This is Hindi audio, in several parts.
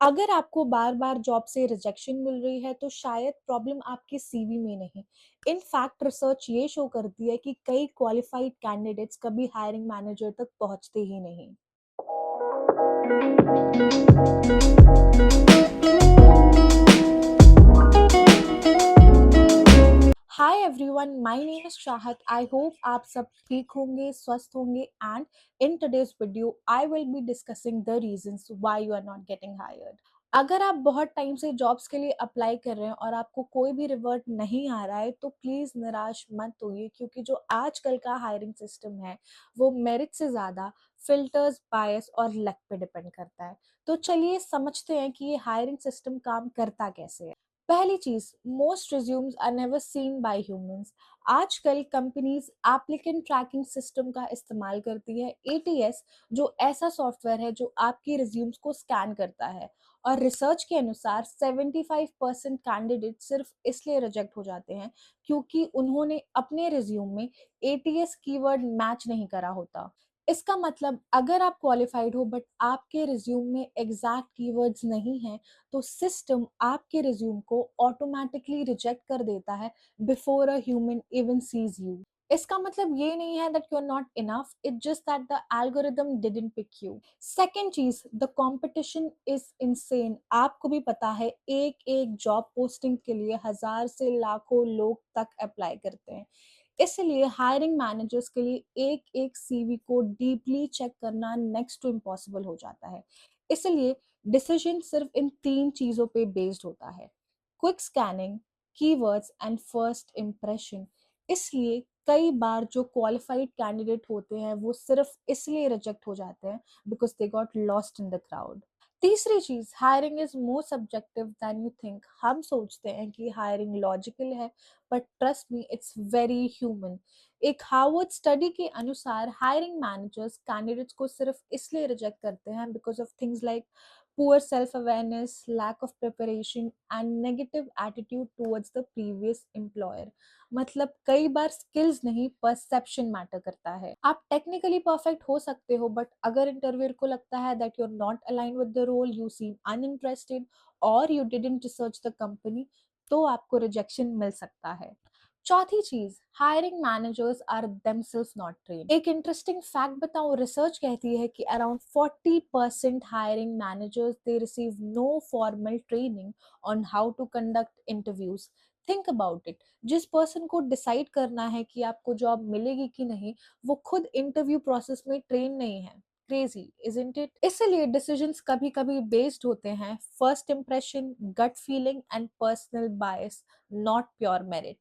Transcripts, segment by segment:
अगर आपको बार-बार जॉब से रिजेक्शन मिल रही है, तो शायद प्रॉब्लम आपके सीवी में नहीं। इन फैक्ट रिसर्च ये शो करती है कि कई क्वालिफाइड कैंडिडेट्स कभी हायरिंग मैनेजर तक पहुंचते ही नहीं। Hi everyone, my name is Chahat. I hope आप सब ठीक होंगे, स्वस्थ होंगे and in today's video I will be discussing the reasons why you are not getting hired. अगर आप बहुत टाइम से जॉब्स के लिए अप्लाई कर रहे हैं और आपको कोई भी रिवर्ट नहीं आ रहा है, तो प्लीज निराश मत होइए, क्योंकि जो आजकल का हायरिंग सिस्टम है वो मेरिट से ज्यादा फिल्टर्स, बायस और लक पे डिपेंड करता है। तो चलिए समझते हैं कि ये हायरिंग सिस्टम काम करता कैसे है। पहली चीज, most resumes are never seen by humans. आजकल कंपनीज एप्लीकेंट ट्रैकिंग सिस्टम का इस्तेमाल करती है, एटीएस, जो ऐसा सॉफ्टवेयर है जो आपकी रिज्यूम्स को स्कैन करता है। और रिसर्च के अनुसार 75% कैंडिडेट सिर्फ इसलिए रिजेक्ट हो जाते हैं क्योंकि उन्होंने अपने रिज्यूम में एटीएस कीवर्ड मैच नहीं करा होता। इसका मतलब अगर आप क्वालिफाइड हो बट आपके रिज्यूम में एग्जैक्ट कीवर्ड्स नहीं हैं, तो सिस्टम आपके रिज्यूम को ऑटोमेटिकली रिजेक्ट कर देता है before a human even sees you. इसका मतलब ये नहीं है that you are not enough, it just that the algorithm didn't pick you. Second चीज, द कंपटीशन इज इनसेन। आपको भी पता है, एक एक जॉब पोस्टिंग के लिए हजार से लाखों लोग तक अप्लाई करते हैं। इसलिए हायरिंग मैनेजर्स के लिए एक एक सीवी को डीपली चेक करना नेक्स्ट टू इम्पॉसिबल हो जाता है। इसलिए डिसीजन सिर्फ इन तीन चीजों पे बेस्ड होता है: quick scanning, keywords and first impression. इसलिए कई बार जो क्वालिफाइड कैंडिडेट होते हैं वो सिर्फ इसलिए रिजेक्ट हो जाते हैं because they got lost in the crowd. तीसरी चीज, hiring is more subjective than you think. हम सोचते हैं कि हायरिंग लॉजिकल है, but trust me, it's very human. एक हार्वर्ड स्टडी के अनुसार हायरिंग मैनेजर्स कैंडिडेट्स को सिर्फ इसलिए रिजेक्ट करते हैं because of things like poor self awareness, lack of preparation and negative attitude towards the previous employer. मतलब कई बार स्किल्स नहीं, परसेप्शन मैटर करता है। आप टेक्निकली परफेक्ट हो सकते हो, बट अगर इंटरव्यूअर को लगता है that you are not aligned with the role, you seem uninterested और you didn't research the company, तो आपको रिजेक्शन मिल सकता है। चौथी चीज, hiring managers are themselves not trained. एक इंटरेस्टिंग फैक्ट बताऊं, रिसर्च कहती है कि around 40% hiring managers they receive no formal training on how to conduct interviews. Think about it, जिस पर्सन को डिसाइड करना है कि आपको जॉब मिलेगी कि नहीं, वो खुद इंटरव्यू प्रोसेस में ट्रेन नहीं है। Crazy, isn't it? इसलिए डिसीजंस कभी कभी बेस्ड होते हैं first impression, gut feeling and personal bias, not pure merit.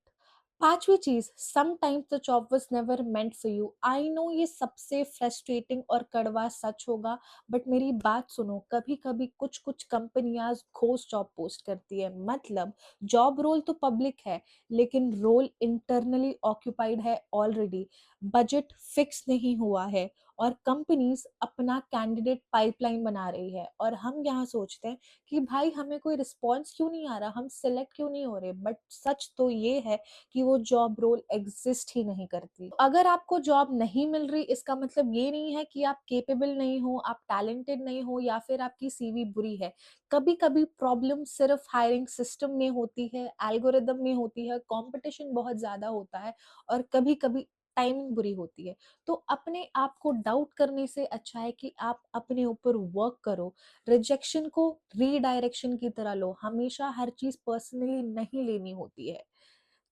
पांचवी चीज, sometimes the job was never meant for you. I know ये सबसे फ्रस्ट्रेटिंग और कड़वा सच होगा, बट मेरी बात सुनो, कभी कभी कुछ कुछ कंपनियां घोस्ट जॉब पोस्ट करती है। मतलब जॉब रोल तो पब्लिक है, लेकिन रोल इंटरनली ऑक्यूपाइड है ऑलरेडी, बजट फिक्स नहीं हुआ है और कंपनीज अपना कैंडिडेट पाइपलाइन बना रही है। और हम यहाँ सोचते हैं कि भाई हमें कोई रिस्पॉन्स क्यों नहीं आ रहा, हम सिलेक्ट क्यों नहीं हो रहे, बट सच तो ये है कि वो जॉब रोल एग्जिस्ट ही नहीं करती। अगर आपको जॉब नहीं मिल रही, इसका मतलब ये नहीं है कि आप केपेबल नहीं हो, आप टैलेंटेड नहीं हो या फिर आपकी सीवी बुरी है। कभी कभी प्रॉब्लम सिर्फ हायरिंग सिस्टम में होती है, एल्गोरिदम में होती है, कंपटीशन बहुत ज्यादा होता है और कभी कभी टाइमिंग बुरी होती है। तो अपने आप को डाउट करने से अच्छा है कि आप अपने ऊपर वर्क करो। रिजेक्शन को रीडायरेक्शन की तरह लो, हमेशा हर चीज पर्सनली नहीं लेनी होती है।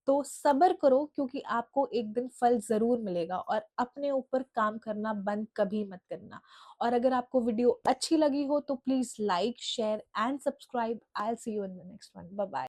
तो सब्र करो, क्योंकि आपको एक दिन फल जरूर मिलेगा। और अपने ऊपर काम करना बंद कभी मत करना। और अगर आपको वीडियो अच्छी लगी हो तो please like, share and subscribe. I will see you in the next one. Bye bye.